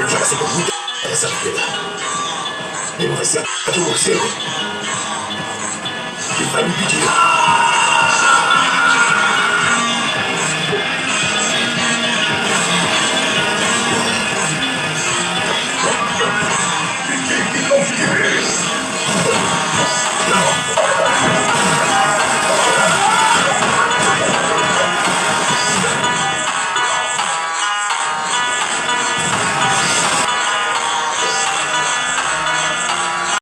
Eu já passei por muita dessa vida. E não vai ser a de você que vai me impedir.